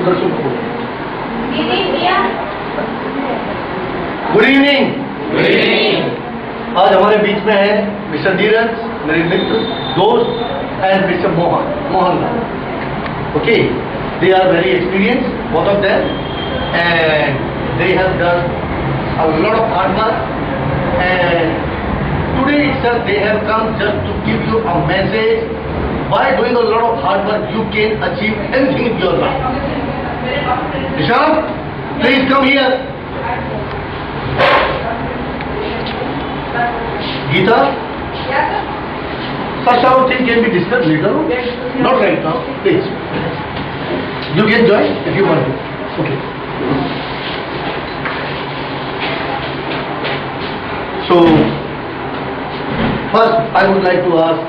Sudarshan Kapoor. Good evening. Good evening. आज हमारे बीच में है मिस्टर नीरज, मेरे मित्र, दोस्त, and mister Mohan. Okay, they are very experienced, both of them, and they have done a lot of hard work, and today itself they have come just to give you a message. By doing a lot of hard work, you can achieve anything in your life. Nishant, please come here. Geeta? Such sort of thing can be discussed later on. Not right now, please. You can join if you want to. Okay. So, first I would like to ask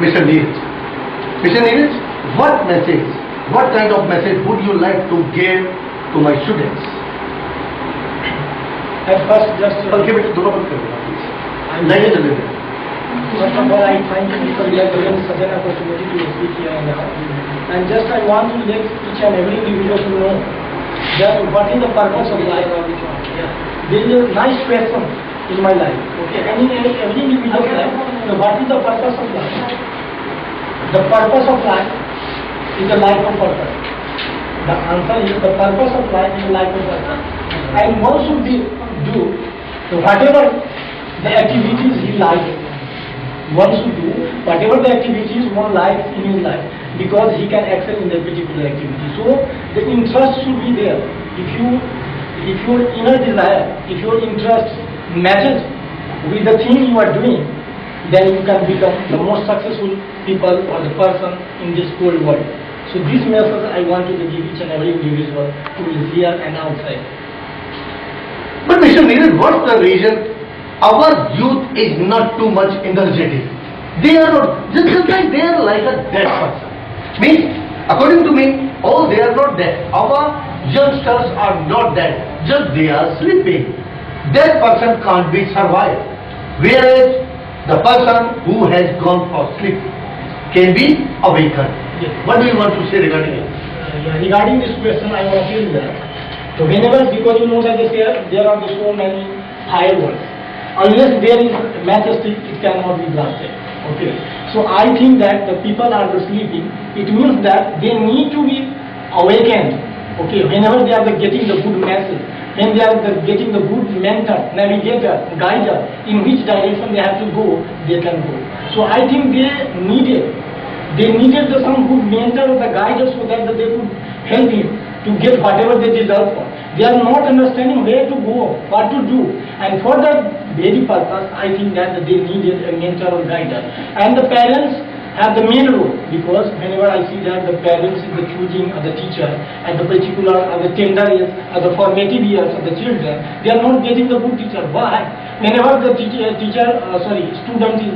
Mr. Neeraj. Mr. Neeraj, what message, what kind of message would you like to give to my students? At first, just Okay, but do not please. Like it a little. first of all, I thank you because you have given such an opportunity to speak here and now. And just I want to let each and every individual to know that what is the purpose of life. There is a nice question in my life. Okay, and in every individual's life, so what is the purpose of life? The purpose of life is a life of purpose. The answer is the purpose of life is a life of purpose. And one should do whatever the activities he likes. One should do whatever the activities one likes in his life because he can excel in that particular activity. So the interest should be there. If your inner desire, if your interest matches with the thing you are doing, then you can become the most successful people or the person in this whole world. So this message I want to give each and every individual who is here and outside. But Mr. Neeraj, what's the reason our youth is not too much energetic? They are not, just like they are like a dead person. Means, according to me, oh, they are not dead. Our youngsters are not dead, just they are sleeping. That person can't be survived. Whereas the person who has gone for sleep can be awakened. Yes. What do you want to say regarding it? Regarding this question, I want to tell you that so whenever, because you know that there are so many fireworks, unless there is matchstick, it cannot be blasted. Okay. So I think that the people are sleeping. It means that they need to be awakened. Okay. Whenever they are getting the good message, when they are getting the good mentor, navigator, guider, in which direction they have to go, they can go. So I think they needed some good mentor or the guider so that they could help him to get whatever they deserve for. They are not understanding where to go, what to do, and for that very purpose, I think that they needed a mentor or guider. And the parents have the main role because whenever I see that the parents is the choosing of the teacher at the particular the tender years or the formative years of the children, they are not getting the good teacher. Why? Whenever the student is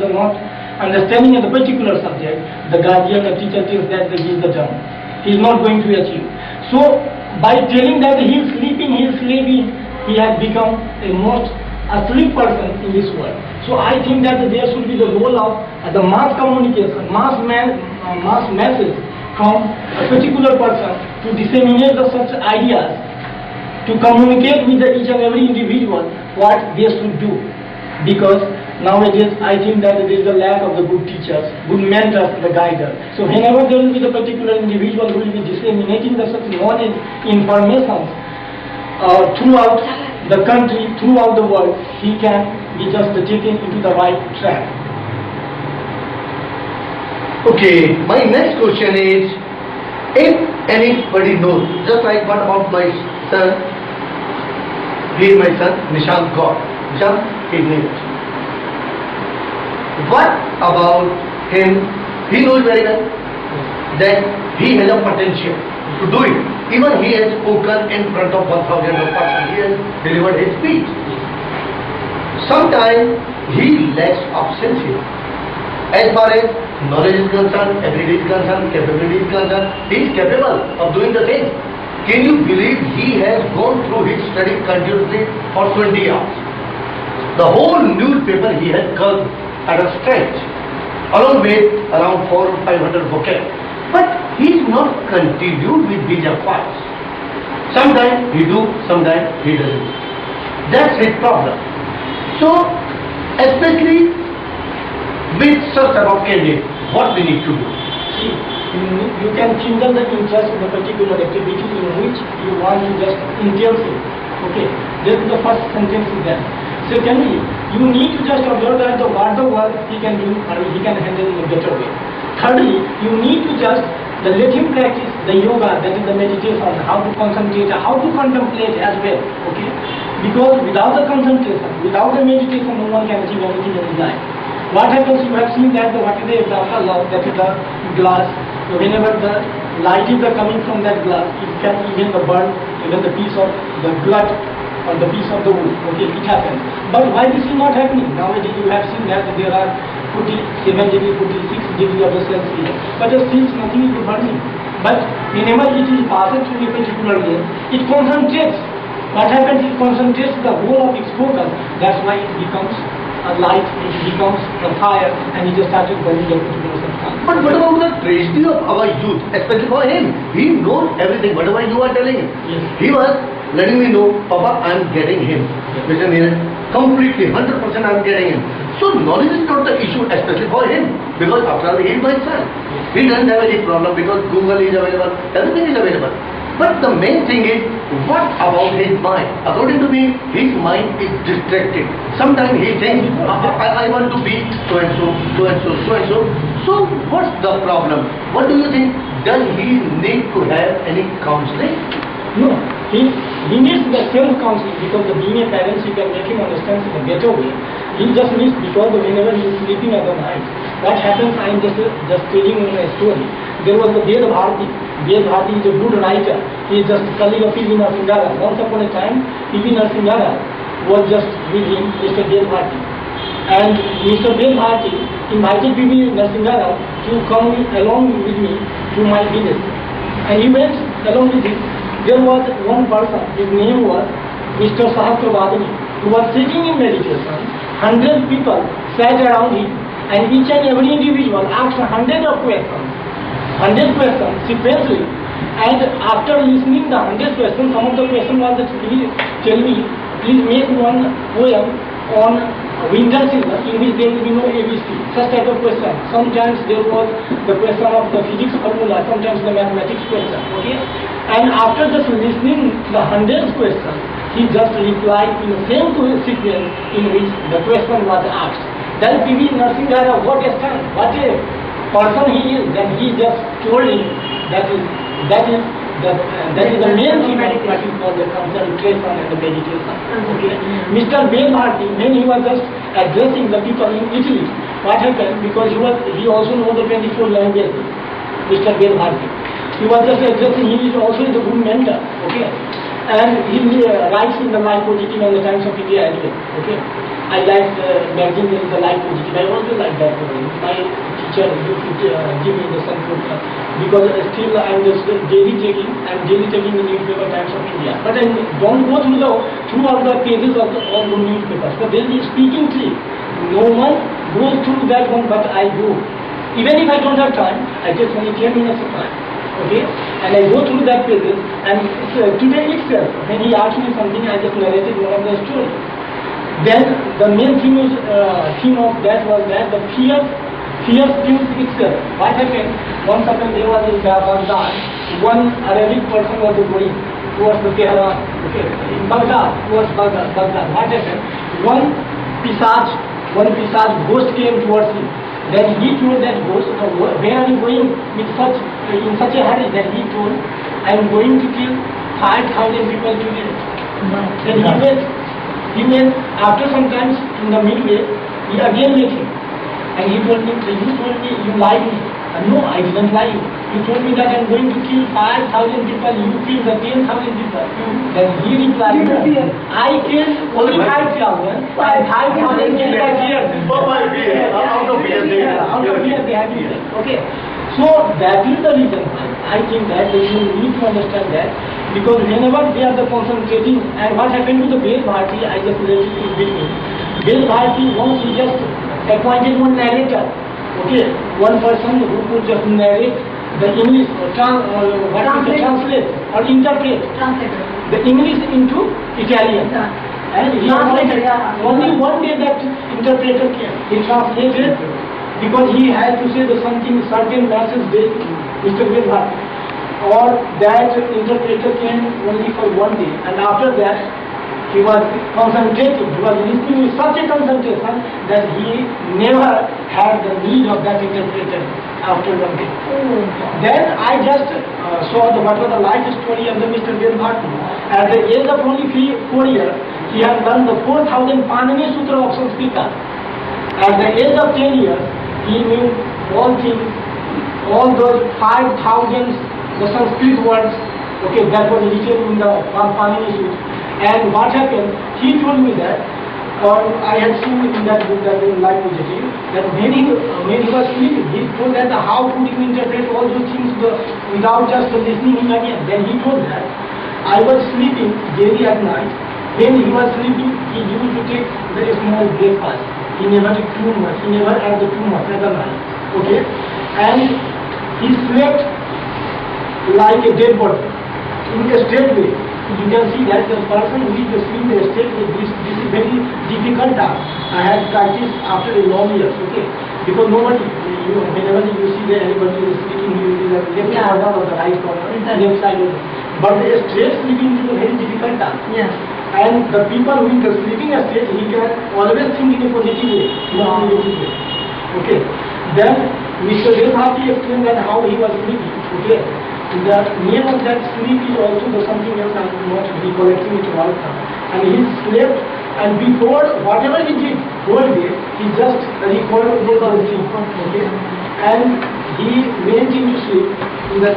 not understanding of the particular subject, the guardian, the teacher thinks that he is the dumb. He is not going to achieve. So by telling that he is sleeping, he has become a most asleep person in this world. So I think that there should be the role of the mass communication, mass message from a particular person to disseminate such ideas, to communicate with each and every individual what they should do. Because nowadays I think that there is a lack of the good teachers, good mentors, the guiders. So whenever there will be the particular individual who will be disseminating the such knowledge, information throughout the country, throughout the world, he can be just taken into the right track. Okay, my next question is, if anybody knows, just like what about my son, he is my son, Nishant Gaur. Nishant, his name. What about him? He knows very well that he has a potential to do it. Even he has spoken in front of 1,000 persons. He has delivered his speech. Sometimes he lacks of sincerity. As far as knowledge is concerned, ability is concerned, capability is concerned, he is capable of doing the things. Can you believe he has gone through his study continuously for 20 hours? The whole newspaper he has covered at a stretch, along with around 400 or 500 vocab. But he is not continued with these efforts. Sometimes he do, sometimes he doesn't. That's his problem. So, especially with such type of candidate, what we need to do? See, you can kindle the interest in a particular activity in which you want to just intense it. Okay, this is the first sentence is there. Secondly, you need to just observe that what the work he can do or he can handle in a better way. Thirdly, you need to just let him practice the yoga, that is the meditation, how to concentrate, how to contemplate as well. Okay, because without the concentration, without the meditation, no one can achieve anything in his life. What happens, you have seen that what is the example of that is the glass. So whenever the light is coming from that glass, it can even the burn, even the piece of the blood or the piece of the wood. Okay, it happens. But why this is not happening? Nowadays you have seen that there are 47 degrees, 46 degrees of the Celsius, but still nothing is burning. But whenever it is passed through a particular lens, it concentrates. What happens? It concentrates the whole of its focus. That's why it becomes a light, it becomes a fire, and it just started burning the particular substance. But what about the tragedy of our youth, especially for him? He knows everything, whatever you are telling him. Yes. He was letting me know, Papa, I am getting him. Mr. Neeraj, completely, 100% I am getting him. So knowledge is not the issue, especially for him, because after all, he is my son. He doesn't have any problem because Google is available, everything is available. But the main thing is, what about his mind? According to me, his mind is distracted. Sometimes he thinks, I want to be so and so, so and so, so and so. So what's the problem? What do you think? Does he need to have any counseling? No, he needs the self-counseling because being a parent, you can make him understand in a better way. He just needs, because whenever he is sleeping at the night, what happens, I am just telling you a story. There was the Ved Bharati. Ved Bharati is a good writer. He is just colleague of P.V. Narasimha. Once upon a time, P.V. Narasimha was just with him, Mr. Ved Bharati. And Mr. Ved Bharati invited P.V. Narasimha to come along with me to my village. And he went along with him. There was one person, his name was Mr. Sahasrabadini, who was sitting in meditation. 100 people sat around him, and each and every individual asked 100 of questions. 100 questions sequentially. And after listening the 100 questions, some of the questions was that, please tell me, please make one poem on winter season in which there will be no ABC. Such type of question. Sometimes there was the question of the physics formula, sometimes the mathematics question. Okay? And after just listening the 100th question, he just replied in the same sequence in which the question was asked. Then P.V. Narasimha, what a stand, what a person he is, then he just told him that is the main thing what is called the concentration and the meditation. Okay. Mr. Ved Bharati, when he was just addressing the people in Italy, what happened? Because he also knows the 24 languages. Mr. Ved Bharati, he was just addressing. He is also the good mentor. Okay. And he writes in the Life Positive and the Times of India as well. Okay. I like the magazine that is the Life Positive. I also like that. My teacher used to give me the central because still I am just daily taking the newspaper Times of India. But I don't go throughout the pages of all the newspapers. But there is speaking tree. No one goes through that one, but I go. Even if I don't have time, I take only 10 minutes of time. Okay, and I go through that pages, and today itself, when he asked me something, I just narrated one of the story. Then the main theme of that was that the fear kills itself. What happened? Once upon there was in Baghdad, one Arabic person was going towards the Tehran. Okay, in Baghdad, towards Baghdad. What happened? One pisage ghost came towards him. Then he told that ghost, where are you going in such a hurry? Then he told, I am going to kill 5,000 people today. Then he went, after some time in the midway, he again met him. And he told me, you told me you lied me. No, I didn't lie you. You told me that I am going to kill 5,000 people, you killed the 10,000 people. Then he replied, I killed only 5,000, and 5,000 killed by fear. Out of fear they have it. Okay. So that is the reason why I think that you need to understand that, because whenever they are concentrating, and what happened to the Ved Bharati, I just let it with me. Ved Bharati, once he just appointed one narrator. Okay, one person who could just narrate the English, what is the translate or interpret Translator. the English into Italian. And he Translator, yeah. only one day that interpreter came. He translated because he had to say the something, certain message they, Mr. Vilbhat. Or that interpreter came only for one day, and after that he was concentrating, he was listening with such a concentration that he never had the need of that interpreter after one day. Then I just saw what was the life story of the Mr. Vilbhat. At the age of only 4 years, he had learned the 4,000 Panini Sutra of Sanskrit. At the age of 10 years, he knew all things, all those 5,000 the Sanskrit words, okay, that was written in the Panini Sutra. And what happened, he told me that, or I had seen in that book, that life positive, that when he was sleeping, he told that how could you interpret all those things without just listening him again. Then he told that, I was sleeping daily at night. When he was sleeping, he used to take very small breakfast. He never took too much, he never had too much at the night, okay. And he slept like a dead body, in a straight way. You can see that the person who is sleeping in a straight way, this is very difficult task. I had practiced after a long years, okay? Because nobody, whenever you see that anybody is sleeping, you will be left corner or the right corner, left side of it. But a straight sleeping is a very difficult task. Yeah. And the people who is sleeping a straight, he can always think in a positive way, not negative way. Okay. Then Mr. Vilbhat explained that how he was sleeping, okay? The name of that sleep is also the something else I am not recollecting it right now. And he slept, and before whatever he did whole day, he just recalled those things. Okay? And he went into sleep in the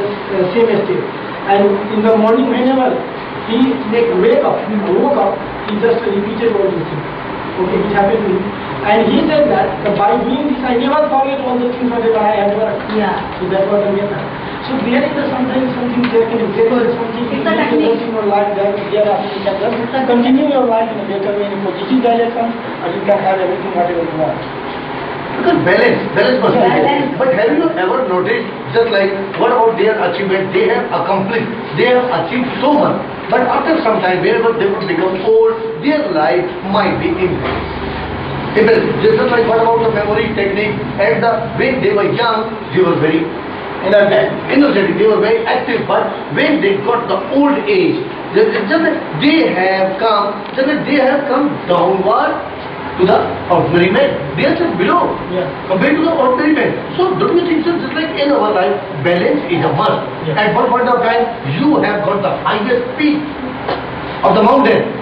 same state. And in the morning, whenever he woke up, he just repeated all these things. Okay, it happened to him. And he said that by doing this, I never forget all the things whatever I had learned. Yeah. So that was the method. So there is sometimes something there can there is something It's a technique. in your life that thereafter you can just continue your life in a better way, in a positive direction, and you can have everything whatever you want. Because balance must be there. Balance. But have you ever noticed, just like, what about their achievement? They have accomplished, they have achieved so much. But after some time, whenever they would become old, their life might be imbalance. Just like, what about the memory technique? And when they were young, they were very energetic, they were very active, but when they got the old age, they have come downward to the ordinary man. They are just below, compared to the ordinary man. So don't you think so? Just like in our life, balance is a must. Yeah. At one point of time, you have got the highest peak of the mountain.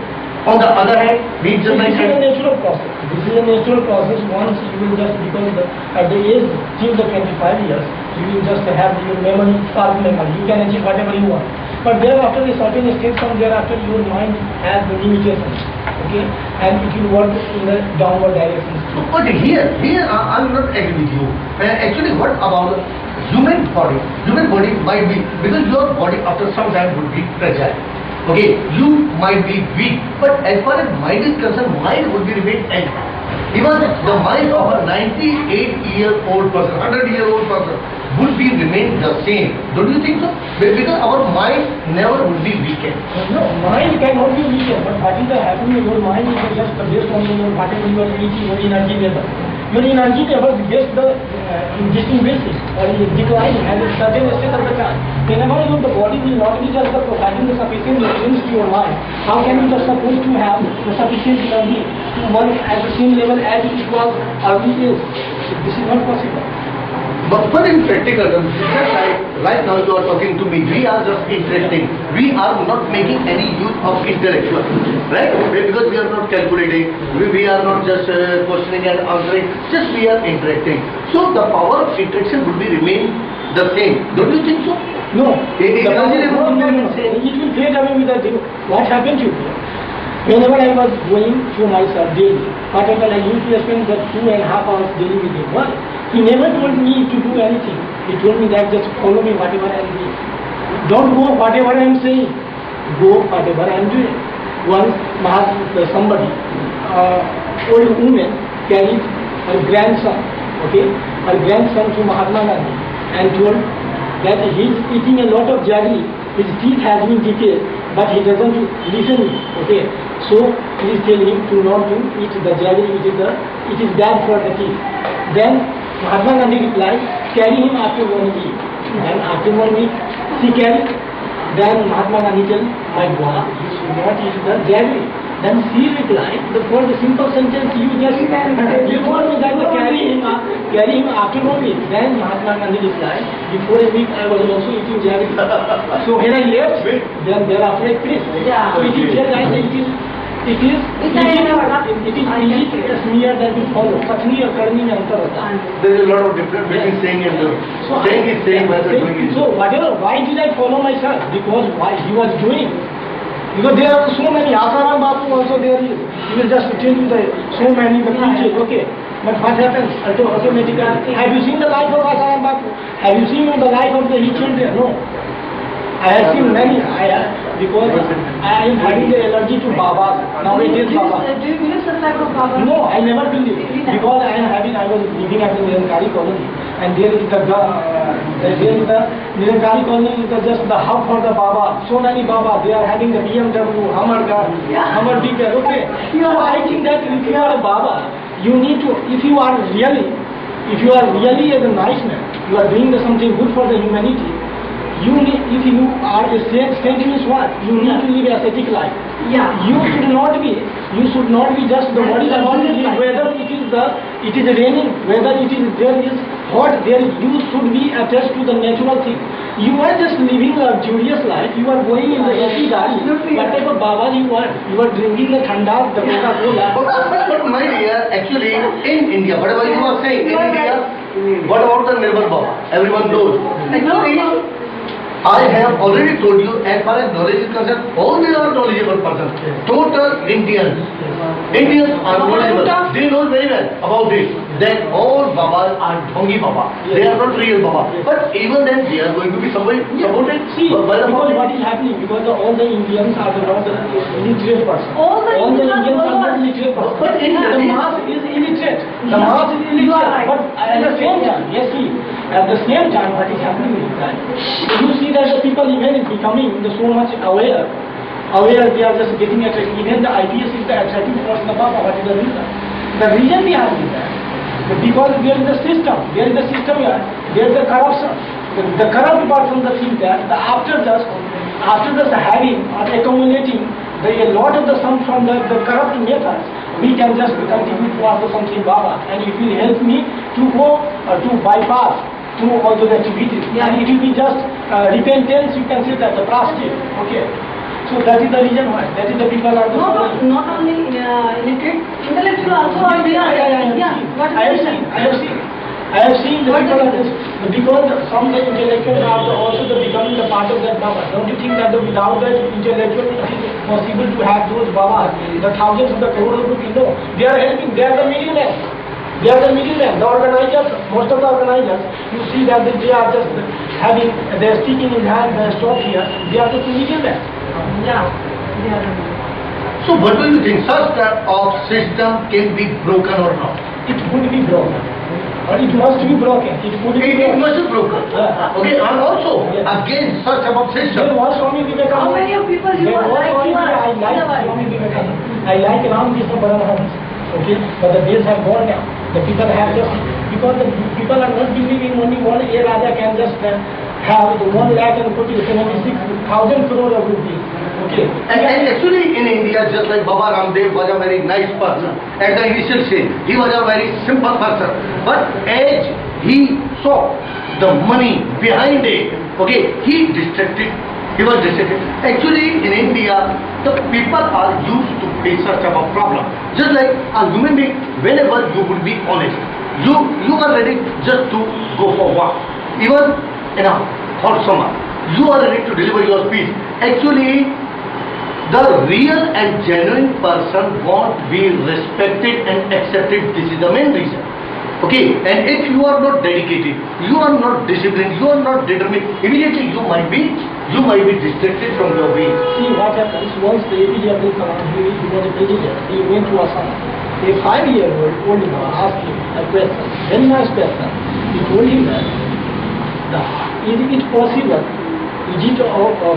On the other hand, we just like This is a natural process. This is a natural process. Once you will just become at the age till the 25 years, you will just have your memory, sharp memory. You can achieve whatever you want. But thereafter, a certain stage from thereafter, your mind has the limitations. Okay, and it will work in the downward direction. But here I'm not agree with you. Actually, what about the human body? Human body might be, because your body after some time would be fragile. Okay, you might be weak, but as far as mind is concerned, mind would be remain entire. Even the mind of a 98-year-old person, 100-year-old person would be remain the same. Don't you think so? Because our mind never would be weakened. No, mind cannot be weakened, but what is happening in your mind is just based on your whatever you are eating, your energy level. Your energy level gets the existing basis or is declining at a certain state of the time. Whenever the body will not be just providing the sufficient nutrients to your mind, how can you just supposed to have the sufficient energy to work at the same level as it was earlier? This is not possible. But in practical terms, just like right now you are talking to me, we are just interacting. We are not making any use of intellectual, right? Because we are not calculating, we are not just questioning and answering, just we are interacting. So the power of interaction would be remain the same. Don't you think so? No. It It will fade away with the day. What happened to you? Whenever I was going to myself daily, whatever I used to spend the 2.5 hours daily with him, well, he never told me to do anything. He told me that just follow me whatever I am doing. Don't go whatever I am saying. Go whatever I am doing. Once somebody, old woman carried her grandson, okay, her grandson to Mahatma Gandhi and told, that he is eating a lot of jaggery, his teeth has been decayed, but he doesn't listen. Okay, so he is telling him to not to eat the jaggery, it is bad for the teeth. Then Mahatma Gandhi replied, carry him after 1 week. And after 1 week, he carried. Then Mahatma Gandhi told, my boy, you should not eat the jaggery. Then she replied, for the simple sentence you just you told me that to carry him after 1 week. Then Mahatma Gandhi replied, before a week I was also eating jaggery. So when I left, then thereafter I quit. So it is here that it is a smear that we follow. Kathni or karni mein antar hota hai. There is a lot of difference between saying and doing. So Saying is saying, whether doing is. So whatever, why did I follow my son? Because why he was doing. Because there are so many, Asaram Bapu also there is. He will just tell you so many the preachers, okay. But what happens? Automatically, have you seen the life of Asaram Bapu? Have you seen the life of the children? No. I have seen many, because I am having the allergy to Babas. Now it is Baba. Do you believe such type of Baba? No, I never believe. Because I was living at the Nirankari colony, and there is the Nirankari colony is just the hub for the Baba. So many Baba, they are having the BMW, Hummer car, Hummer Beaker, okay. So I think that if you are a Baba, you need to, if you are really as a nice man, you are doing something good for the humanity, you need, if you are a saint means what? You need to live ascetic life. Yeah. You should not be just the body about it, whether it is raining, whether there is hot, you should be attached to the natural thing. You are just living a luxurious life, you are going in the AC gari. What type of Baba you are? You are drinking the Thanda, the Coca-Cola. But my dear, actually in India, whatever you are saying, in India, what about the Nirbal Baba? Everyone knows. Actually, I have already told you, as far as knowledge is concerned, all they are knowledgeable persons. Total Indians. Indians are knowledgeable. They know very well about it. That all Babas are Dhongi Baba. They are not real Baba. But even then, they are going to be supported. See, by the because public. what is happening? Because all the Indians are not literate person. All the Indians Indians are not are literate person. But in the the- mass is illiterate. The Yeah. mass is You are illiterate. right. But at the same time, yes, see, at the same time, what is happening is that you see that the people even is becoming so much aware, they are just getting attracted. Even the IPS is the attractive force in the Baba. What is the reason? The reason behind is that because there is a system here, there is a corruption. The corrupt person think that after just having or accumulating a lot of the sum from the corrupt methods, we can just contribute to something Baba, and it will help me to go to bypass through all those activities. Yeah. And it will be just repentance, you can say that, the plastic. Okay. So that is the reason why. That is the people are the Not only illiterate, intellectual also are there. What I have seen the people are this, because some the intellectuals are also becoming the part of that Baba. Don't you think that without that intellectual it is possible to have those Babas, the thousands of the crores of people? No, they are helping, they are the middlemen. They are the middlemen. The organizers, most of the organizers, you see that they are just having, they are sticking in hand, they are stopped here, they are just the middlemen. Yeah. So what do you think? Such type of system can be broken or not? It would be broken. Or it must be broken. It would be It broken. must be broken. Yeah. Okay, and also Yeah. against such type of There system. was Swami Vivekananda. How many of people you There are was like Swami you are? I like Swami Vivekananda. I like Ramakrishna Paramahansa. Okay, but the days have gone now. The people have just, because the people are not believing only one A Raja can just have the 1,76,000 crore of rupees. Okay. And actually in India, just like Baba Ramdev was a very nice person. At the initial stage, he was a very simple person. But as he saw the money behind it, okay, he was distracted. Actually in India, the people are used to face such type of problem. Just like a human being, whenever you would be honest, you are ready just to go for walk. Even in a hot summer, you are ready to deliver your speech. Actually, the real and genuine person won't be respected and accepted. This is the main reason. Okay, and if you are not dedicated, you are not disciplined, you are not determined, immediately you might be distracted from your way. See what happens once the APJ Abdul Kalam, he was a president, he went to Assam. A 5-year-old old boy asked him a question, very nice question. He told him that is it possible,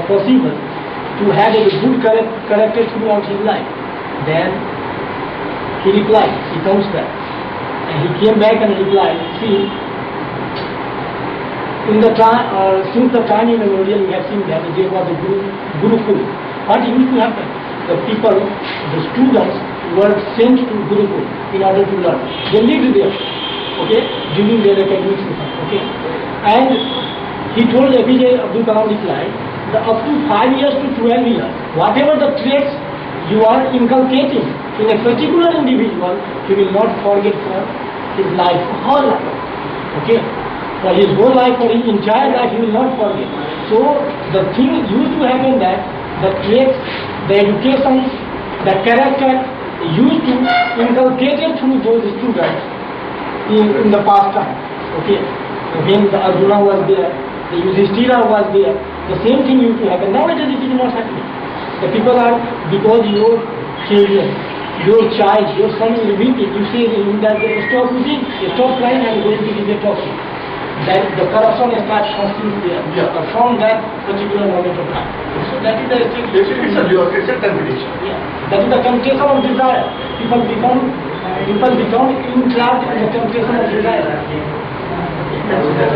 possible to have a good character throughout his life? Then he replied, he comes back. And he came back and replied, see, in the time, since the time immemorial, we have seen that there was a Gurukul. What used to happen? The people, the students were sent to Gurukul in order to learn. They lived there, okay, during their academic system, okay. And he told APJ Abdul Kalam replied, that up to 5 years to 12 years, whatever the traits you are inculcating in a particular individual, he will not forget for his life, whole life, okay. For his whole life, for his entire life, he will not forget. So the thing used to happen that the traits, the education, the character used to inculcated through those students in the past time. Okay, when the Arjuna was there, the Yudhishthira was there, the same thing used to happen. Nowadays it is not happening. The people are, because your children, your child, your son is weak, you say that stop eating, stop crying and going to give a talking. That the corruption starts consuming there from that particular moment of time. So that is the thing. It's a lure, it's a temptation. Yeah. That is the temptation of desire. People become entrapped in the temptation of desire.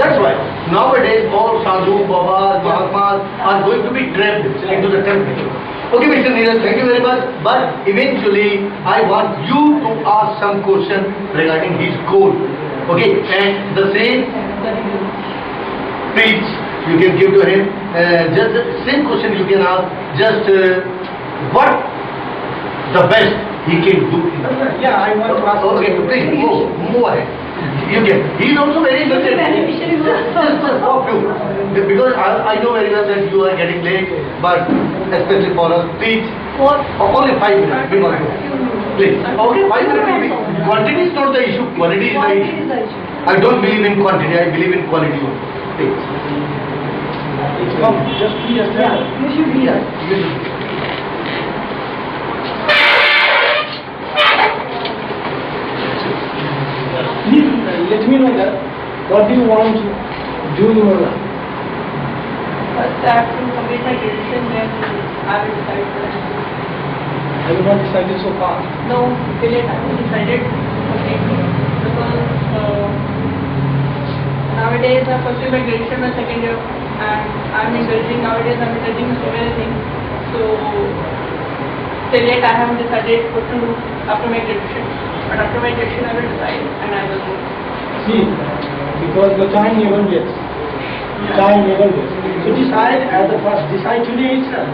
That's why nowadays all sadhu, babas, mahatmas are going to be trapped into the temptation. Okay, Mr. Neeraj, thank you very much. But eventually, I want you to ask some question regarding his goal. Okay, and the same speech you can give to him. Just the same question you can ask. Just what the best he can do. Yeah, I want to ask. Okay, please move ahead. You can. He is also very interested. Just of you. Because I know very well that you are getting late, but especially for a speech, only 5 minutes. We want to. Please. Okay, 5 minutes. Quantity is not the issue. Quality is the issue. I don't believe in quantity. I believe in quality only. Please. Come, just be a Yeah, you should be there. Please let me know that what do you want to do in your life? First, I have to complete my graduation, then I will decide what I will do. Have you not decided so far? No, till yet I haven't decided completely because nowadays I'm pursuing my graduation my second year and I'm indulging nowadays I'm indulging in so many things. So till yet I haven't decided what to do after my graduation. But after my graduation I will decide and I will go. See, because the time never waits. Time never waits. So decide at the first. Decide today itself.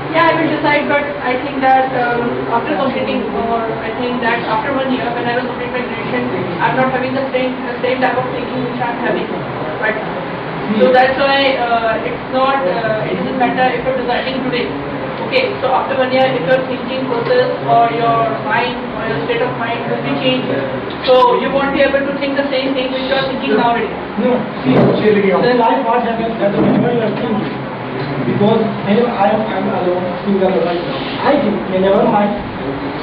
Yeah, I will decide, but I think that after completing, or I think that after 1 year, when I will complete my graduation, I'm not having the same type of thinking which I'm having right now. So that's why it's not, it doesn't matter if you're deciding today. Okay, so after 1 year, if your thinking process or your mind or your state of mind will be changed, so you won't be able to think the same thing which you are thinking nowadays. No, see, the life what happens that whenever you are thinking, because whenever I am alone, single right now, I think whenever my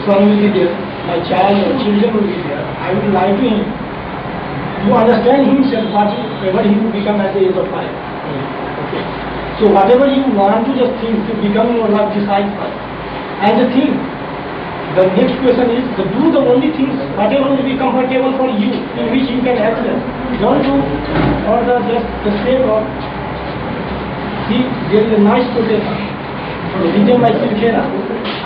son will be there, my child or children will be there, I will lie to him to understand himself whatever he will become at the age of 5. Okay. So whatever you want to just think to become your life, decide first. And the thing, the next question is to do the only things whatever will be comfortable for you, in which you can access. Don't do or just the sake of. See, there is a nice quotation written by Sirkera.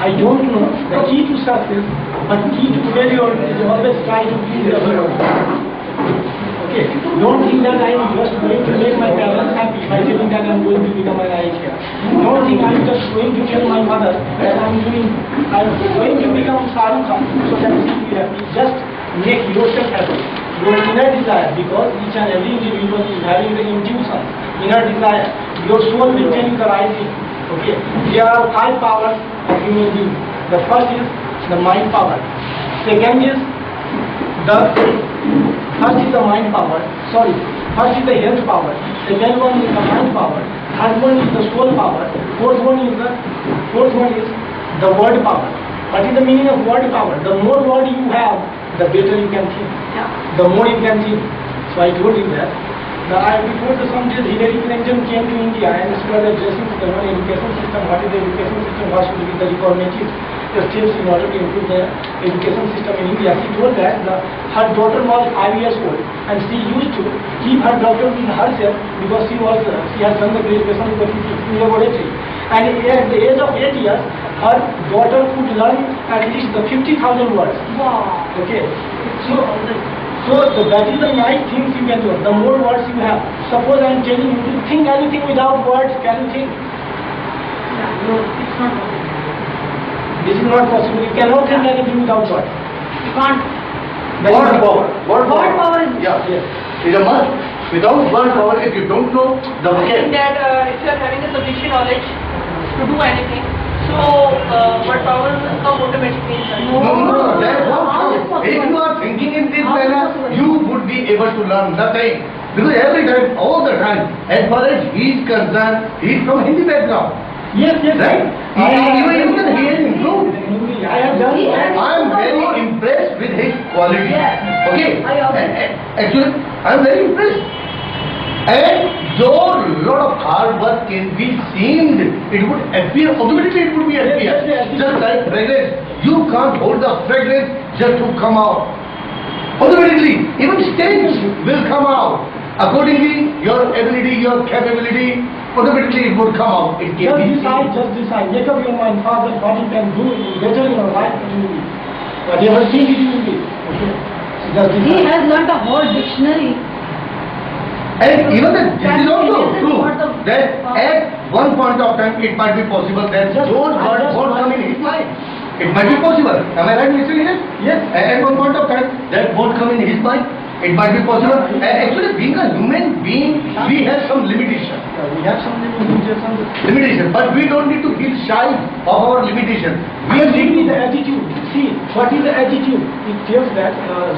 I don't know the key to success, but key to failure is always trying to please everyone. Okay, don't think that I am just going to make my parents happy by telling that I am going to become an IIT. Don't think I am just going to tell my mother that I am going to become Shahrukh Khan so that she will be happy. Just make yourself happy. Your inner desire, because each and every individual is having the intuition, inner desire. Your soul will tell you the right thing. Okay, there are 5 powers of human being. The first is the mind power. Second is the mind power. Sorry, first is the health power. Second one is the mind power. Third one is the soul power. Fourth one is the word power. What is the meaning of word power? The more word you have, the better you can think. Yeah. The more you can think. So I told you that Before some days, Hillary Clinton came to India and started addressing the education system. What is the education system? What should be the reformative steps in order to improve the education system in India? She told that her daughter was 5 years old and she used to keep her daughter with herself because she has done the graduation in the laboratory. And at the age of 8 years, her daughter could learn at least the 50,000 words. Wow. Okay. So that is the nice things you can do. The more words you have. Suppose I am telling you to think anything without words, can you think? No, it's not possible. This is not possible. You cannot think anything without words. You can't. That is Word the power. Word Word power is. Yeah. Yes. Is a must. Without word power, if you don't know the I think vocab, that if you are having the sufficient knowledge to do anything, so word power will come automatically inside. no, that won't How is come. possible? If you are thinking in this How is manner, possible? you would be able to learn nothing. Because every time, all the time, as far as he is concerned, he is from Hindi background. Yes, yes. Right? You can hear him too. I have done He has- I am very impressed with his quality. Yeah. Okay? I also. Actually, I am very impressed. And though lot of hard work can be seen, it would appear, automatically it would be appear. Yes. Just like fragrance. You can't hold the fragrance just to come out. Automatically, even stains will come out. Accordingly, your ability, your capability, automatically it would come out. It can be seen. Just decide. Make up your mind first that what you can do better in your life than you will. Whatever thing it will be. Okay? So just He decide. has learnt a whole dictionary. And even that, this is also That is true, what the- that at one point of time, it might be possible that Just- those I words just won't want- come in his mind. It might be possible. Am I right, Mr. Hiren? Yes. At one point of time, that won't come in his mind. It might be possible. And actually, being a human being, we have some limitation. We have some limitations. Limitation. But we don't need to feel shy of our limitation. We Yes, need really to the attitude. See, what is the attitude? It tells that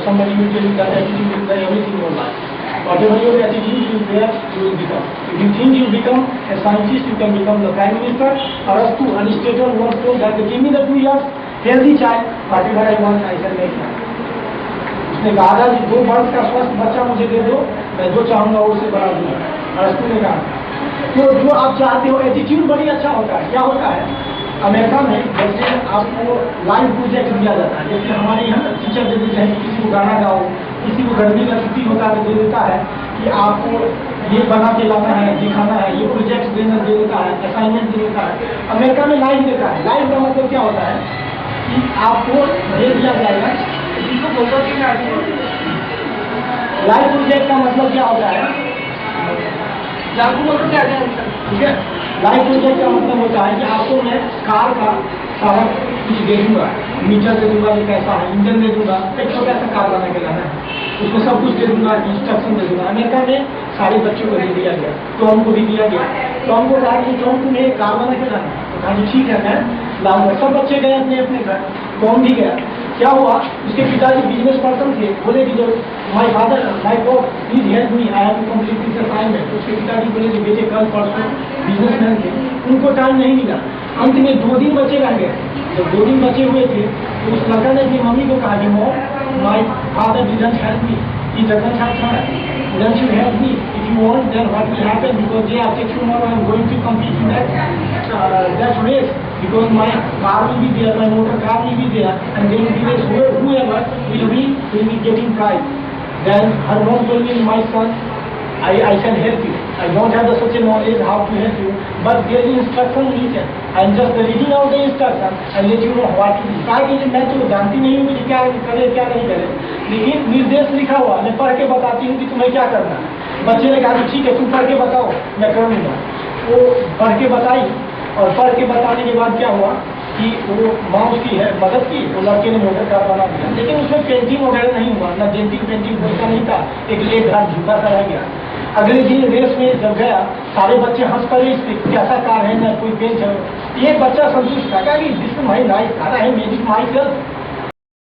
somebody will tell you that attitude is the everything in your life. Whatever your attitude is there, you will become. If you think you become a scientist, you can become the prime minister. Arastu, Aristotle once told that give me the 2 years, healthy child, whatever I want, I shall make that. उसने कहा था कि 2 वर्ष का स्वस्थ बच्चा मुझे दे दो, मैं जो चाहूंगा उससे बड़ा दूंगा। अरस्तु ने कहा। तो जो आप चाहते हो एटीट्यूड बड़ी अच्छा होता है। क्या होता है? अमेरिका में जैसे आपको लाइव प्रोजेक्ट दिया जाता है, जैसे हमारे यहाँ टीचर दे देते हैं, किसी को गाना गाओ, किसी को गर्मी का छुट्टी होता है तो दे देता है कि आपको ये बना के लाना है, दिखाना है, ये प्रोजेक्ट देना दे देता है, असाइनमेंट दे देता है। अमेरिका में लाइव देता है। लाइव का मतलब क्या होता है कि आपको दे दिया जाएगा। जिसको बोलते हैं कि लाइव प्रोजेक्ट का मतलब क्या होता है? जागू बोलते क्या है आंसर? ठीक है, लाइव प्रोजेक्ट का मतलब होता है कि आपको मैं कार का सारा कुछ दे दूंगा, मीटर दे दूंगा, ये कैसा है, इंजन दे दूंगा, एक छोटा सा कार बना के लाना है, उसमें सब कुछ दे दूंगा, इंस्ट्रक्शन दे दूंगा। अमेरिका में सारे बच्चों को दे दिया गया, टॉम को भी दिया गया। टॉम को कहा कि टॉम तुम्हें एक कार बना के लाना है, तो कहा कि ठीक है मैं लाऊंगा। सब बच्चे गए अपने अपने घर, टॉम भी गया। क्या हुआ, उसके पिताजी बिजनेस पर्सन थे, बोले कि जो my father my God please help me, I have to complete this assignment. उसके पिताजी बोले कि बेटे कल परसों बिजनेसमैन थे, उनको टाइम नहीं मिला। अंत में 2 दिन बचे रह गए। जब 2 दिन बचे हुए थे तो उस लड़का ने अपनी मम्मी को कहा कि mom my father didn't help me, he doesn't have time, don't you help me? If you want, then what will happen? Because day after tomorrow I am going to compete in that race, because my car will be there, my motor car will be there, and there will be race. Whoever will be getting prize. Then her mom told me, my son, I can help you. I don't have such a knowledge how to help you, but there is instruction written. I am just reading out the instruction and let you know what to do. कहा कि मैं तो जानती नहीं हूँ कि क्या करे क्या नहीं करे, लेकिन निर्देश लिखा हुआ, मैं पढ़ के बताती हूँ कि तुम्हें क्या करना है। बच्चे ने कहा कि ठीक है तुम पढ़ के बताओ, मैं कर लूँगा। वो पढ़ के बताई, और पढ़ के बताने के बाद क्या हुआ कि वो माँ उसकी है मदद की, वो लड़के ने मोटर कार बना दिया, लेकिन उसमें पेंटिंग वगैरह नहीं हुआ, ना डेंटिंग पेंटिंग कोई का नहीं था, एक लेट हाथ झुका सा रह गया। अगले दिन रेस में जब गया, सारे बच्चे हंस पड़े इस पे, कैसा कार है, ना कोई पेंट है। एक बच्चा संतुष्ट था, कहा कि this is my nice car, I made it my self.